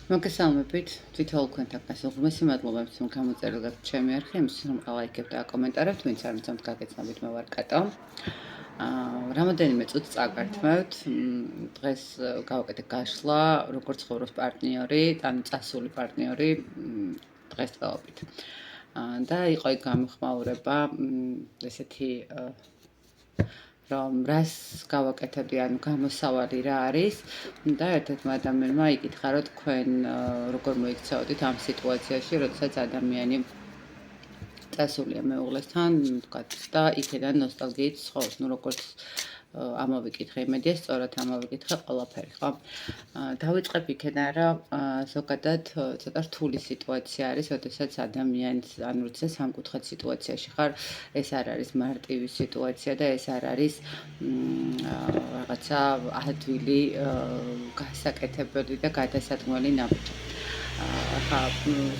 მოგესალმებით, თითოეულ თქვენთან გასულყმესი მადლობთ, რომ გამოწერილდებთ ჩემი არხი, იმისთვის რომ ლაიქებთ და აკომენტარებთ, ვინც არ მიცემთ გაგეცნობით, მე ვარ კატო. რამოდენიმე წუთს წაგართმევთ, დღეს გავაკეთე გაშლა, როგორც ცხოვრობს პარტნიორი, ანუ წასული პარტნიორი დღესდღეობით. და იყო იქ გამიხმაურება, ესეთი რომ რას გავაკეთებდი, ანუ გამოსავალი რა არის და ერთ-ერთმა ადამიანმა იკითხა, რომ თქვენ როგორ მოიქცეოდით ამ სიტუაციაში, როდესაც ადამიანი წასულია მეუღლესთან, ვთქვათ, და იქიდან ნოსტალგიით ცხოვრობს, ну როგორც ამოვიკითხე, იმედია სწორად ამოვიკითხე ყველაფერი, ხო? დავიწყებ იქიდან, რომ ზოგადად ცოტა რთული სიტუაცია არის, როდესაც ადამიანს, ანუ როცა სამკუთხედ სიტუაციაში ხარ, ეს არ არის მარტივი სიტუაცია და ეს არ არის რაღაცა ადვილი, გასაკეთებელი და გადასადგმელი ნაბიჯი. ხა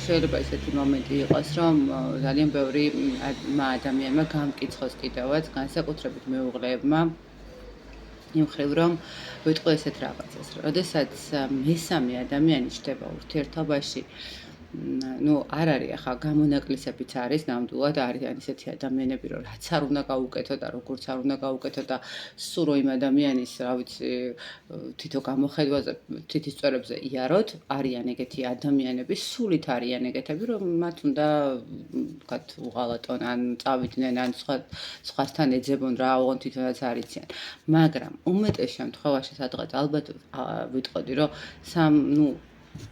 შეიძლება ესეთი მომენტი იყოს, რომ ძალიან ბევრი ადამიანმა გამკითხოს კიდევაც, განსაკუთრებით მეუღლეებმა, იმ მხრივ რომ ვიტყვი ესეთ რაღაცას. როდესაც მესამე ადამიანი ჩდება ურთიერთობაში, ну არ არის ახლა გამონაკლისებიც არის ნამდვილად არიან ისეთი ადამიანები რომ რაც არ უნდა გაუკეთო და როგორც არ უნდა გაუკეთო და სულ რომ იმ ადამიანის რა ვიცი თითო გამოხედვაზე თითისწორებზე იაროთ არიან ეგეთი ადამიანები სულით არიან ეგეთები რომ მათ უნდა ვთქვათ უღალატონ ან წავიდნენ ან სხვასთან ეძებონ რა ოღონდ თვითონაც არიციან მაგრამ უმეტეს შემთხვევაში სადღაც ალბათ ვიტყოდი რომ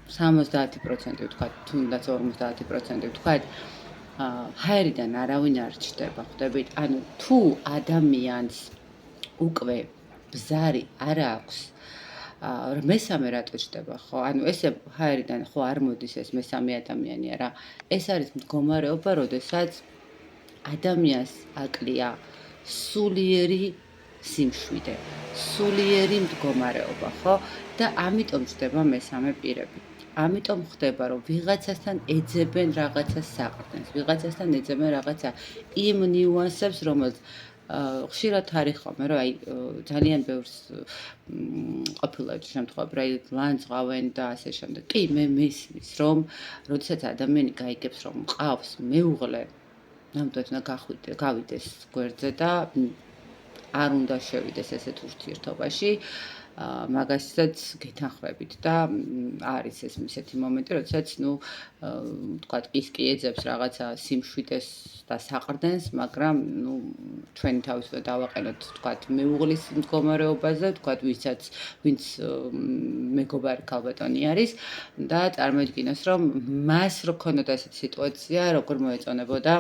70% ვთქვათ, თუნდაც 50% ვთქვათ, ჰაერიდან არავინ არ ჩდება, ხვდებით? ანუ თუ ადამიანს უკვე ბზარი არ აქვს, მესამე რატო ჩდება, ხო? ანუ ესე ჰაერიდან ხო არ მოდის ეს მესამე ადამიანია რა. ეს არის მდგომარეობა, როდესაც ადამიანს აკლია სულიერი სიმშვიდე, სულიერი მდგომარეობა, ხო? და ამიტომ ჩდება მესამე პირები. ამიტომ ხდება, რომ ვიღაცასთან ეძებენ რაღაცას საყრდენს, ვიღაცასთან ეძებენ რაღაცა იმ ნიუანსებს, რომელიც ხშირად არის ხოლმე, რომ აი ძალიან ბევრს ყოფილა შემთხვევები, რომ აი ლანძღავენ და ასე შემდეგ. კი, მე მესმის, რომ როდესაც ადამიანი გაიგებს, რომ მყავს მეუღლე, ნამდვილად უნდა გავიდეს გვერდზე და არ უნდა შევიდეს ესეთ ურთიერთობაში. მაგასაც გეთანხმებით და არის ეს ისეთი მომენტი, როდესაც ვთქვათ, ის კი ეძებს რაღაცა სიმშვიდეს და საყრდენს, მაგრამ ჩვენი თავის უნდა დავაყენოთ, ვთქვათ, მეუღლის მდგომარეობაზე, ვთქვათ, ვინც მეგობარი ქალბატონი არის და წარმოიდგინოს, რომ მას რო ქონოდა ესეთი სიტუაცია, როგორ მოეწონებოდა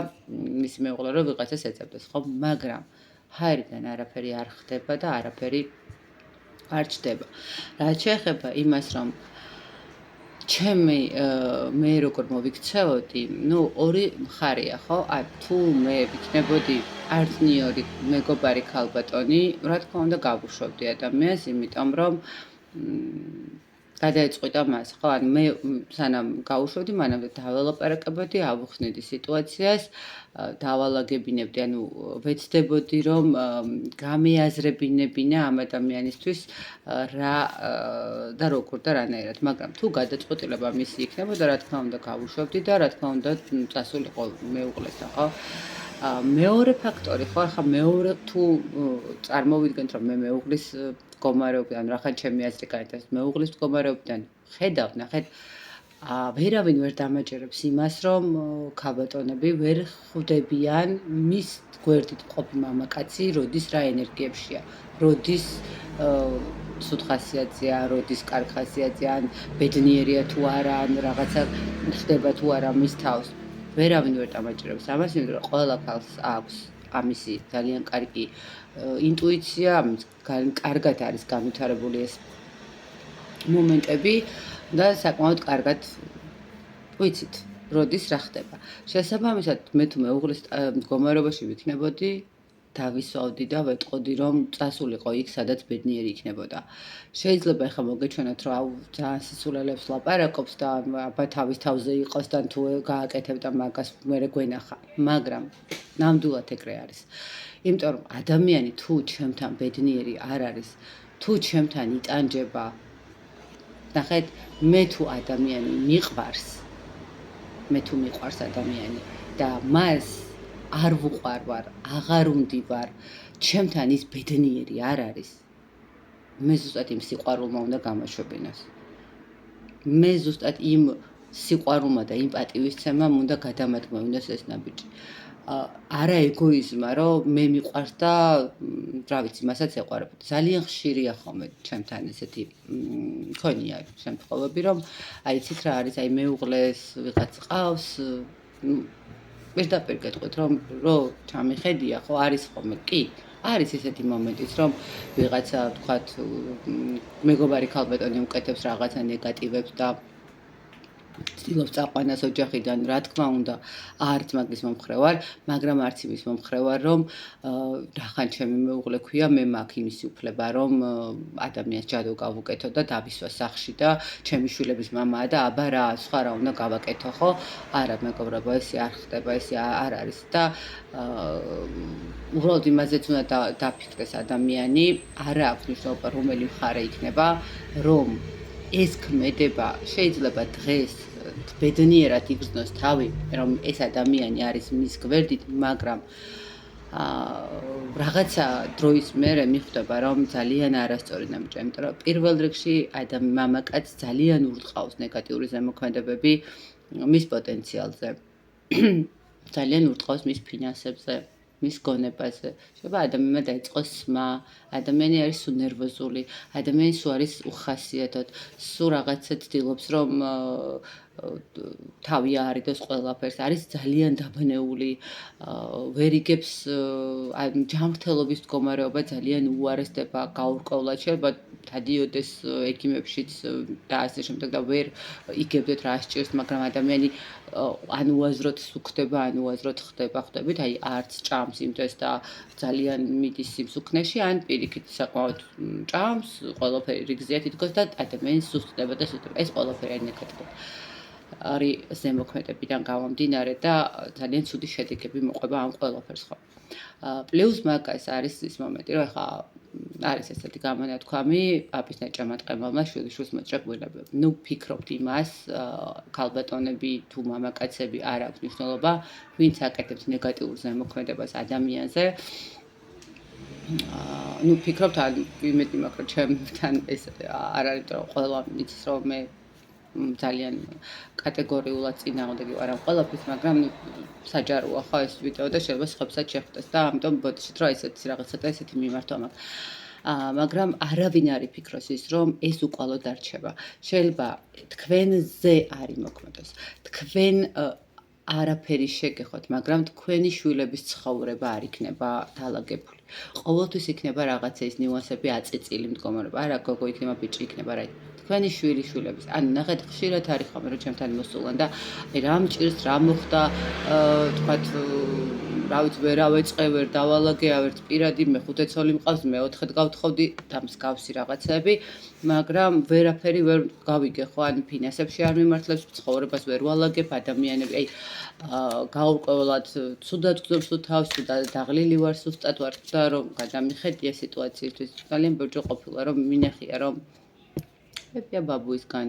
მისი მეუღლე, რომ ვიღაცას ეძებდეს, ხო? მაგრამ ჰაერიდან არაფერი არ ხდება და არაფერი არ ჩდება. რაც შეეხება იმას, რომ მე როგორ მოვიქცეოდი, ორი მხარეა, ხო? თუ მე ვიქნებოდი პარტნიორი, მეგობარი ქალბატონი, რა თქმა უნდა გავუშვებდი ადამიანს, იმიტომ რომ გადაეწყვიტა მას, ხო? ანუ მე სანამ გავუშვებდი, მანამდე დაველაპარაკებოდი, ავუხსნედი სიტუაციას, დავალაგებინებდი, ანუ ვეცდებოდი, რომ გამეაზრებინებინა ამ ადამიანისთვის რა და როგორ და რანაირად, მაგრამ თუ გადაწყვეტილება მისი იქნებოდა, რა თქმა უნდა გავუშვებდი და რა თქმა უნდა წასულიყო მეუღლესთან, ხო? მეორე ფაქტორი, ხო, ახლა მეორე თუ წარმოვიდგენთ, რომ მე მეუღლის მდგომარეობიდან, რახან ჩემი აზრი გაიტანს, მეუღლის მდგომარეობიდან ხედავ, ნახეთ, ვერავინ ვერ დამაჯერებს იმას, რომ ქალბატონები ვერ ხვდებიან მის გვერდით მყოფი მამაკაცი, როდის რა ენერგიებშია, როდის ცუდხასიათზეა, როდის კარგხასიათზეა, ან ბედნიერია თუ არა, ან რაღაცა ხდება თუ არა მის თავს. ვერავინ ვერ დამაჯერებს ამას, იმიტომ რომ ყველა ქალს აქვს ამისი ძალიან კარგი ინტუიცია, კარგად არის განვითარებული ეს მომენტები და საკმაოდ კარგად ვიცით, როდის რა ხდება. შესაბამისად, მე თუ მეუღლის მდგომარეობაში ვიქნებოდი, დავისვავდი და ვეტყოდი, რომ წასულიყო იქ, სადაც ბედნიერი იქნებოდა. შეიძლება ახლა მოგეჩვენოთ, რომ აუ ძალიან სისულელებს ლაპარაკობს და აბა თავის თავზე იყოს და თუ გააკეთებდა მაგას მერე გვენახა, მაგრამ ნამდვილად ეგრე არის. იმიტომ რომ ადამიანი თუ ჩემთან ბედნიერი არ არის, თუ ჩემთან იტანჯება ნახეთ, მე თუ ადამიანი მიყვარს, მე თუ მიყვარს ადამიანი და მას არ ვუყვარ ვარ, აღარ უნდივარ, ჩემთან ის ბედნიერი არ არის. მე ზუსტად იმ სიყვარულმა უნდა გამოშვებინოს. მე ზუსტად იმ სიყვარულმა და იმ პატივისცემამ უნდა გადამადგმევინოს ეს ნაბიჯი. არა ეგოიზმა, რომ მე მიყვარს და რა ვიცი, მასაც ეყვარებ. ძალიან ხშირია ხოლმე ჩემთან ესეთი მქონია შემთხვევები, რომ აი იცით რა არის, აი მეუღლეს ვიღაც ყავს, პირდაპირ გეტყვით, რომ ჩამიხედია, ხო არის ხოლმე, კი. არის ესეთი მომენტიც, რომ ვიღაცა თქვათ მეგობარი ქალბატონი უკეთებს რაღაცა ნეგატივებს და ცდილობს წაყვანას ოჯახიდან, რა თქმა უნდა, არც მაგის მომხრე ვარ, მაგრამ არც იმის მომხრე ვარ, რომ რახან ჩემი მეუღლე ქვია, მე მაქვს იმისი უფლება, რომ ადამიანს ჯადო გავუკეთო და დავისვა სახლში და ჩემი შვილების მამაა და აბა რა, სხვა რა უნდა გავაკეთო, ხო? არა, მეგობრებო, ესე არ ხდება, ესე არ არის და უბრალოდ იმაზეც უნდა დაფიქრდეს ადამიანი, არა აქვს მნიშვნელობა რომელი მხარე იქნება, რომ ეს ქმედება შეიძლება დღეს ბედნიერად იგრძნოს თავი, რომ ეს ადამიანი არის მის გვერდით, მაგრამ რაღაცა დროის მერე მიხვდება, რომ ძალიან არასწორი ნაბიჯია, იმიტომ რომ პირველ რიგში მამაკაცს ძალიან ურტყავს ნეგატიური ზემოქმედებები მის პოტენციალზე. ძალიან ურტყავს მის ფინანსებზე. მის გონებაზე. შეიძლება ადამიანმა დაიწყოს სმა, ადამიანი არის სულ ნერვოზული, ადამიანი სულ არის უხასიათოდ, სულ რაღაცა ცდილობს, რომ თავი აარიდოს ყველაფერს, არის ძალიან დაბნეული, ვერ იგებს ჯანმრთელობის მდგომარეობა ძალიან უარესდება, გაურკვევლად შეიძლება დადიოდეს ექიმებშიც და ასე შემდეგ და ვერ იგებდეთ რა სჭირს, მაგრამ ადამიანი ან უაზროდ სუქდება, ან უაზროდ ხვდებით, აი არც ჭამს იმ დროს და ძალიან მიდის სიმსუქნეში, ან პირიქით საკმაოდ ჭამს, ყველაფერი რიგზეა თითქოს და ადამიანი სუსტდება და სუსტდება. ეს ყველაფერი არის ნეგატივი. არის ზემოქმედებიდან გამომდინარე და ძალიან ცუდი შედეგები მოყვება ამ ყველაფერს ხო. პლუს მაგას არის ის მომენტი, რომ ხა არის ესეთი გამონათქვამი, პაპის ნაჭამატყებელმა შვილიშვილს მოჭრებულებები. ნუ ფიქრობთ იმას, ქალბატონები თუ მამაკაცები არ აქვს მნიშვნელობა, ვინც აკეთებს ნეგატიურ ზემოქმედებას ადამიანზე. ნუ ფიქრობთ ან იმედი მაქვს, რომ ჩემთან ეს არ არის, რომ ყველა იცის, რომ მე ძალიან კატეგორიულად წინააღმდეგი ვარ ამ ყველაფრის, მაგრამ საჯაროა ხო ეს ვიდეო და შეიძლება სხვებსაც შეხვდეს და ამიტომ ბოდიშით რომ ესეთი რაღაცა და ესეთი მიმართვა მაქვს. მაგრამ არავინ არ იფიქროს ის, რომ ეს უკვალოდ არ რჩება. შეიძლება თქვენზე არ იმოქმედოს. თქვენ არაფერი შეგეხოთ, მაგრამ თქვენი შვილების ცხოვრება არ იქნება დალაგებული. ყოველთვის იქნება რაღაცა ის ნიუანსები აწიწილი მდგომარეობა. არა, გოგო იქნება, ბიჭი იქნება, რა თქვენი შვილიშვილების. ანუ ნახეთ, ხშირად არის ხოლმე რომ ჩემთან მოსულან და აი რა მჭირს, რა მოხდა, თქვათ რა ვიცი, ვერავეწყე, ვერ დავალაგე, ავერც პირადი, მე 5 ცოლი მყავს, მე 4-ად გავთხოვდი და მსგავსი რაღაცები, მაგრამ ვერაფერი ვერ გავიგე ხო, ან ფინანსებში არ მიმართლებს, ცხოვრებას ვერ ვალაგებ, ადამიანები, აი გაურკვევლად ცუდად გძობს თუ თავს, თუ დაღლილი ვარ, სუსტად ვარ და რომ გადამიხედია სიტუაციისთვის, ძალიან ბოჭო ყოფილა, რომ მინახია, რომ ეპია ბაბუისგან,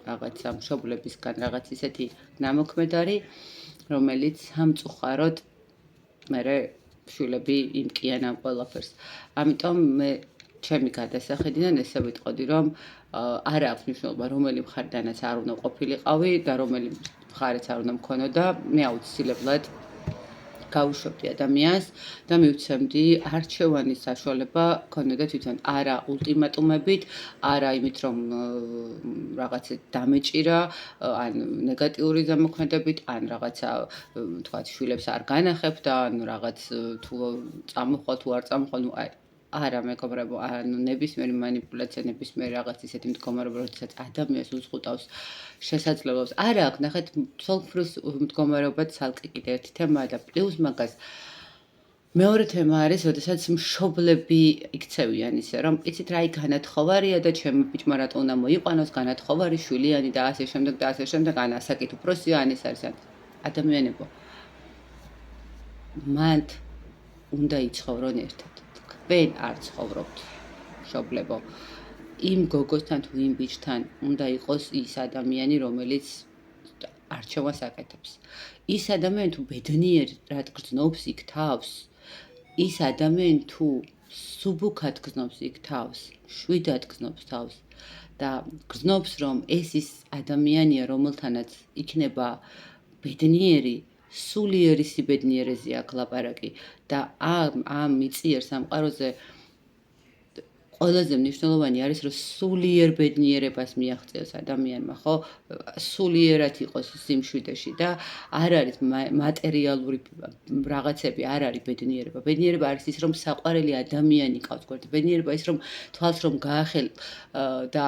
რაღაცა მშობლებისგან, რაღაც ისეთი ნამოქმედარი, რომელიც სამწუხაროდ მერე შვილები იმკიან ამ ყველაფერს. ამიტომ მე ჩემი გადასახედიდან ესე ვიტყოდი, რომ არ აქვს მნიშვნელობა, რომელი მხარდანაც არ უნდა ყოფილიყავი და რომელი მხარეც არ უნდა მქონოდა, მე აუცილებლად გავუშვებდი ადამიანს და მივცემდი არჩევანის საშუალება ქონოდა თვითონ არა ულტიმატუმებით, არა იმით რომ რაღაცა დამეჭირა, ან ნეგატიური ზემოქმედებით, ან რაღაცა თქვათ შვილებს არ განახებ და ან რაღაც თუ წამოხვალ თუ არ წამოხვალ, ნუ არა მეგობრებო, ანუ ნებისმიერი манипуляცია, ნებისმიერი რაღაც ისეთი მდგომარეობა, როდესაც ადამიანს უზღუდავს შესაძლებლობას. არა აქვს, ნახეთ, ცოლქმრის მდგომარეობა ცალკე კიდე ერთი თემაა და პლუს მაგას მეორე თემა არის, როდესაც მშობლები იქცევიან ისე, რომ იცით რა, განათხოვარია და ჩემი ბიჭმა რატო უნდა მოიყვანოს, განათხოვარი, შვილიანი და ასე შემდეგ და ასე შემდეგ, ან ასაკით უფროსია, ან ეს არის ადამიანებო. მანდ უნდა იცხოვრონ ერთად. თქვენ არ ცხოვრობთ, მშობლებო. იმ გოგოსთან თუ იმ ბიჭთან უნდა იყოს ის ადამიანი, რომელიც არჩევას აკეთებს. ის ადამიანი თუ ბედნიერი რად გრძნობს იქ თავს, ის ადამიანი თუ სუბუქად გრძნობს იქ თავს, შვიდად გრძნობს თავს და გრძნობს რომ ეს ის ადამიანია, რომელთანაც იქნება ბედნიერი, სულიერი სიბედნიერეზეა აქ ლაპარაკი და ამ მიწიერ სამყაროზე ყველაზე მნიშვნელოვანი არის რომ სულიერ ბედნიერებას მიაღწიოს ადამიანმა, ხო? სულიერად იყოს სიმშვიდეში და არ არის მატერიალური რაღაცები, არ არის ბედნიერება. ბედნიერება არის ის რომ საყვარელი ადამიანი ყავს გვერდით. ბედნიერება ის რომ თვალს რომ გაახელ და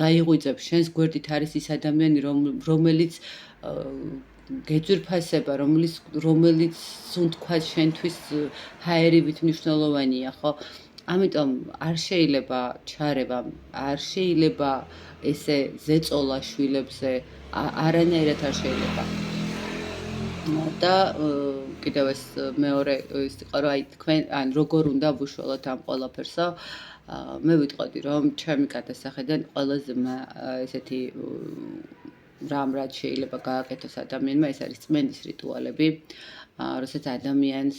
გაიღვიძებ შენს გვერდით არის ის ადამიანი რომელიც გეძვირფასება, რომელიც სუნთქვა შენთვის ჰაერივით მნიშვნელოვანია, ხო? ამიტომ არ შეიძლება ჩარევა, არ შეიძლება ესე ზეწოლა შვილებზე, არანაირად არ შეიძლება. და კიდევ ეს მეორე ის იყო რომ აი თქვენ ან როგორ უნდა ვუშველოთ ამ ყველაფერსო, მე ვიტყოდი რომ ჩემი გადასახედიდან ყველაზე ესეთი რამ რაც შეიძლება გააკეთოს ადამიანმა, ეს არის წმენდის რიტუალები. როცა ადამიანს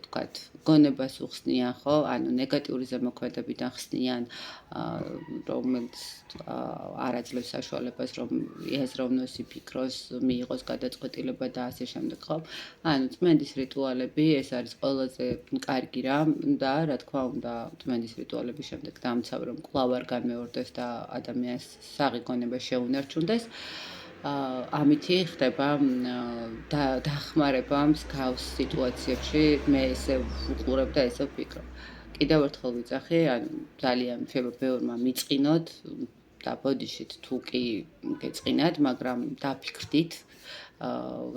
თქვათ გონებას უხსნიან, ხო? ანუ ნეგატიური ზემოქმედებიდან ხსნიან, რომელიც არ აძლევს საშუალებას, რომ ეზროვნოს, იფიქროს, მიიღოს გადაწყვეტილება და ასე შემდეგ, ხო? ანუ წმენდის რიტუალები, ეს არის ყველაზე კარგი რამ და რა თქმა უნდა, წმენდის რიტუალების შემდეგ დამცავ რომ კვლავ არ განმეორდეს და ადამიანს საღი გონება შეუნარჩუნდეს. ამითი ხდება დახმარება მსგავს სიტუაციებში, მე ესე ვუყურებ და ესე ვფიქრობ. კიდევ ერთხელ ვიძახი, ანუ ძალიან შეიძლება ბევრმა მიწყინოთ და ბოდიშით თუ კი გეწყინათ, მაგრამ დაფიქრდით,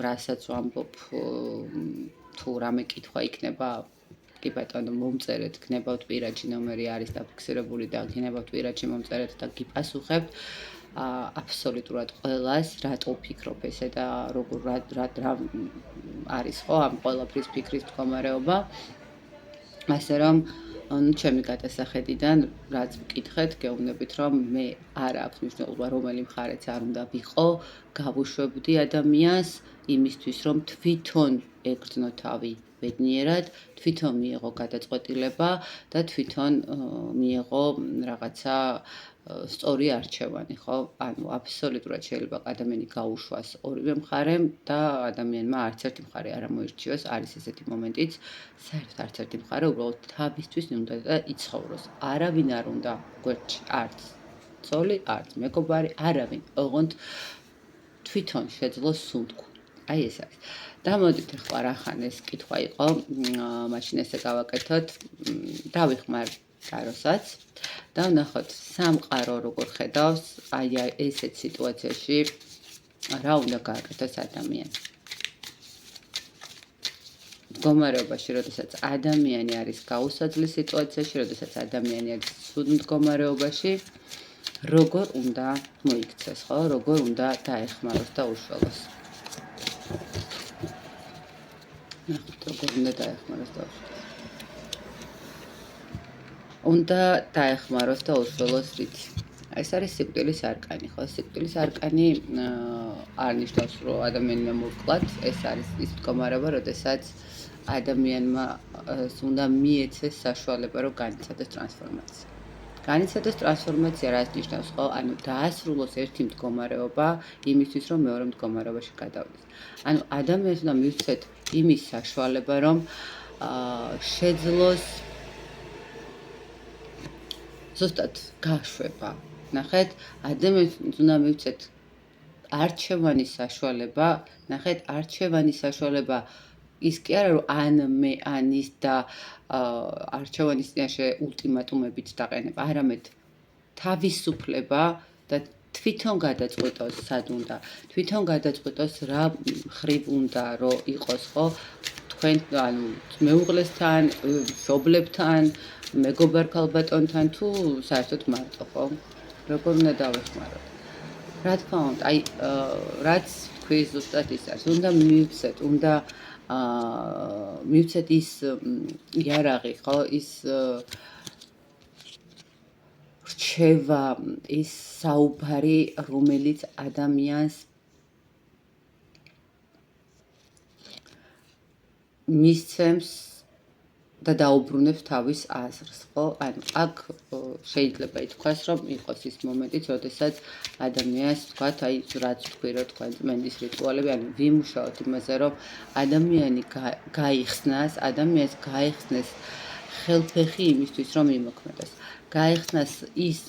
რასაც ვამბობ, თუ რამე კითხვა იქნება, კი ბატონო მომწერეთ, გნებავთ პირადი ნომერი არის დაფიქსირებული და გნებავთ პირადი მომწერეთ და გიპასუხებთ. აბსოლუტურად ყველას რატო ვფიქრობ ესე და როგორ რა არის ხო ამ ყველაფრის ფიქრის მდგომარეობა. ასე რომ ჩემი გადასახედიდან რაც ვკითხეთ, გეუბნებით რომ მე არ აქვს მნიშვნელობა რომელი მხარეც არ უნდა ვიყო, გავუშვებდი ადამიანს იმისთვის რომ თვითონ ეგრძნო თავი ბედნიერად, თვითონ მიიღო გადაწყვეტილება და თვითონ მიიღო რაღაცა სწორი არჩევანი, ხო? ანუ აბსოლუტურად შეიძლება ადამიანი გაუშვას ორივე მხარემ და ადამიანმა არც ერთი მხარე არ მოირჩიოს, არის ესეთი მომენტიც, საერთოდ არც ერთი მხარე უბრალოდ თავისთვის უნდა და იცხოვროს. არავინ არ უნდა გვერდში, არც ცოლი, არც მეგობარი, არავინ. ოღონდ თვითონ შეძლოს სუნთქვა. აი ეს არის. და მოდით ახლა რახან ეს კითხვა იყო, მაშინ ესე გავაკეთოთ, დავიხმარ კაროსაც და ვნახოთ სამყარო როგორ ხედავს აი ესეთ სიტუაციაში რა უნდა გააკეთოს ადამიანს. მდგომარეობაში, როდესაც ადამიანი არის გაუსაძლეს სიტუაციაში, როდესაც ადამიანი არის ცუდ მდგომარეობაში, როგორ უნდა მოიქცეს, ხო? როგორ უნდა დაეხმაროს და უშველოს. ნახოთ, როგორ უნდა დაეხმაროს და უშველოს. უნდა დაეხმაროს და უშველოს რითი. ეს არის სიკვდილის არკანი, ხო? სიკვდილის არკანი არ ნიშნავს, რომ ადამიანმა მოვკლათ, ეს არის ის მდგომარეობა, როდესაც ადამიანმა უნდა მიეცეს საშუალება, რომ განიცადოს ტრანსფორმაცია. განიცადოს ტრანსფორმაცია რაც ნიშნავს, ხო? ანუ დაასრულოს ერთი მდგომარეობა იმისთვის, რომ მეორე მდგომარეობაში გადავიდეს. ანუ ადამიანს უნდა მივცეთ იმის საშუალება, რომ შეძლოს ზუსტად გაშვება. ნახეთ, ადამიანს უნდა მივცეთ არჩევანის საშუალება, ნახეთ, არჩევანის საშუალება ის კი არა რომ ან მე ან ის და არჩევანის წინაშე ულტიმატუმებით დაყენება, არამედ თავისუფლება და თვითონ გადაწყვეტოს სად უნდა, თვითონ გადაწყვეტოს რა ხრივ უნდა რომ იყოს, ხო? თქვენ ანუ მეუღლესთან, მშობლებთან, მეგობარ ქალბატონთან თუ საერთოდ მარტო, ხო? როგორ უნდა დავეხმაროთ? რა თქმა უნდა, აი რაც თქვი ზუსტად ის არის, უნდა მივცეთ, უნდა მივცეთ ის იარაღი, ხო? ის რჩევა ის საუბარი, რომელიც ადამიანს მისცემს და დაუბრუნებს თავის აზრს, ხო? ანუ აქ შეიძლება ითქვას, რომ იყოს ის მომენტიც, როდესაც ადამიანს თქვათ, აი რაც თქვი, რომ თქვენ წმენდის რიტუალები, ანუ ვიმუშაოთ იმაზე, რომ ადამიანს გაიხსნეს ხელფეხი იმისთვის, რომ იმოქმედოს. გაიხსნას ის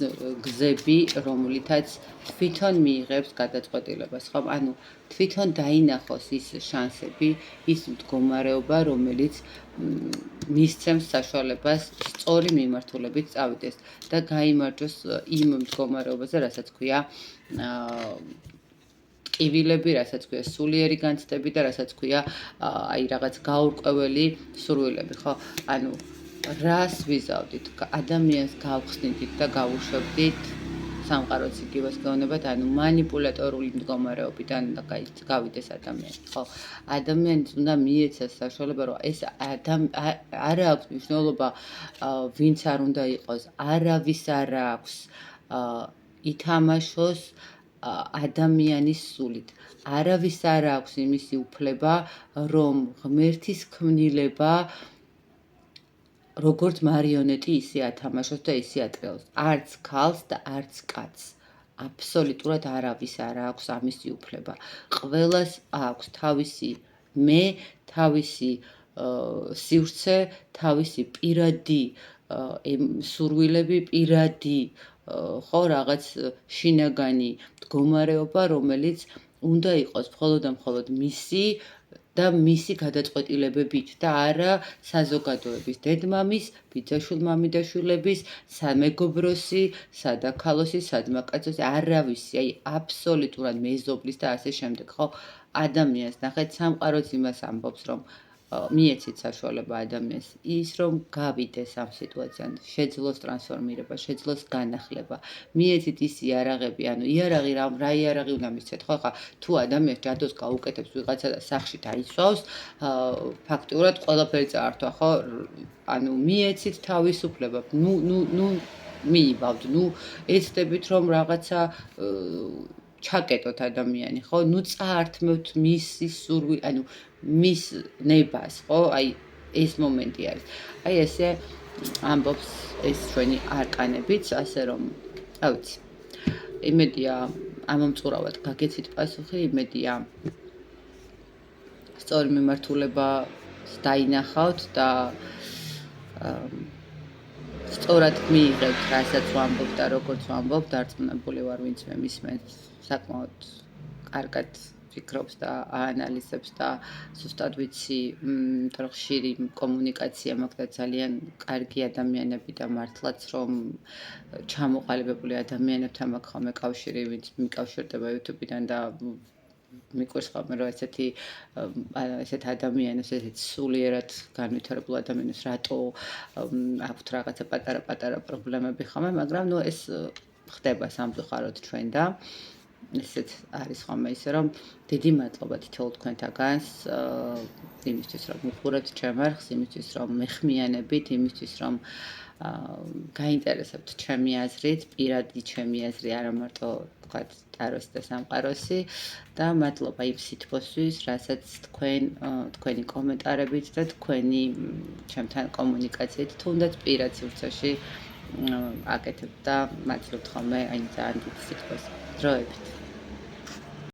გზები, რომლითაც თვითონ მიიღებს გადაწყვეტილებას, ხო? ანუ თვითონ დაინახოს ის შანსები, ის მდგომარეობა, რომელიც მისცემს საშუალებას სწორი მიმართულებით წავიდეს და გაიმარჯვოს იმ მდგომარეობაზე, რასაც ქვია ტკივილები, რასაც ქვია სულიერი განცდები და რასაც ქვია აი რაღაც გაურკვეველი სურვილები, ხო? ანუ რას ვიზავდით? ადამიანს გავხსნით და გავუშვებდით სამყაროც იგივეს გეუბნებათ, ანუ მანიპულატორული მდგომარეობიდან გავიდეს ადამიანი, ხო? ადამიანს უნდა მიეცეს საშუალება, რომ ეს არა აქვს მნიშვნელობა, ვინც არ უნდა იყოს, არავის არ აქვს ითამაშოს ადამიანის სულით. არავის არ აქვს იმისი უფლება, რომ ღმერთის ქმნილება როგორც მარიონეტი ისე ათამაშოს და ისე ატრიალოს. არც ქალს და არც კაცს. აბსოლუტურად არავის არ აქვს ამისი უფლება. ყველას აქვს თავისი მე, თავისი სივრცე, თავისი პირადი სურვილები, პირადი ხო რაღაც შინაგანი მდგომარეობა, რომელიც უნდა იყოს მხოლოდ და მხოლოდ მისი და მისი გადაწყვეტილებებით და არა საზოგადოების, დედმამის, ბიძაშვილ-მამიდაშვილების, სამეგობროსი, სადაქალოსი, სადმაკაცოსი, არავისი, აი აბსოლუტურად მეზობლის და ასე შემდეგ, ხო? ადამიანს ნახეთ, სამყაროც იმას ამბობს, რომ მიეცით საშუალება ადამიანს ის, რომ გავიდეს ამ სიტუაციიდან, შეძლოს ტრანსფორმირება, შეძლოს განახლება. მიეცით ის იარაღები, ანუ იარაღი რა იარაღი უნდა მისცეთ, ხო? ხა თუ ადამიანს ჯადოს გაუკეთებს ვიღაცა და სახში დაიცვავს, ფაქტიურად ყველაფერი წაართვა, ხო? ანუ მიეცით თავისუფლება. ნუ მიიბავთ, ნუ ეცდებით რომ რაღაცა ჩაკეტოთ ადამიანი, ხო? ნუ წაართმევთ მისი სურვილი, ანუ მის ნებას, ხო? აი ეს მომენტი არის. აი ესე ამბობს ეს ჩვენი არკანებიც, ასე რომ, რა ვიცი. იმედია ამომწურავად გაგეცით პასუხი, იმედია სწორი მიმართულება დაინახავთ და სწორად მიიღებთ, რასაც ვამბობ და როგორც ვამბობ, დარწმუნებული ვარ, ვინც მე მისმენს, საკმაოდ კარგად ფიქრობს და აანალიზებს და ზუსტად ვიცი, იმიტომ რომ ხშირი კომუნიკაცია მაქვს და ძალიან კარგი ადამიანები და მართლაც რომ ჩამოყალიბებული ადამიანებთან მაქვს ხოლმე კავშირი, ვინც მიკავშირდება YouTube-დან და მიყვარს ხოლმე რომ ესეთ ადამიანებს, ესეთ სულიერად განვითარებულ ადამიანებს რატო აქვთ რაღაცა პატარა პრობლემები ხოლმე, მაგრამ ნუ ეს ხდება სამწუხაროდ ჩვენ და ესეც არის ხოლმე ისე რომ დიდი მადლობა თითოეულ თქვენთაგანს იმისთვის რომ უყურებთ ჩემ არხს, იმისთვის რომ მეხმიანებით, იმისთვის რომ გაინტერესებთ ჩემი აზრით, პირადი ჩემი აზრი, არა მარტო თქვათ ტაროსი და სამყაროსი და მადლობა იმ სითბოსთვის, რასაც თქვენი კომენტარებით და თქვენი ჩემთან კომუნიკაციით, თუნდაც პირად სივრცეში აკეთებთ და მადლობთ ხოლმე აი ძალიან დიდი სითბოს. დროებით.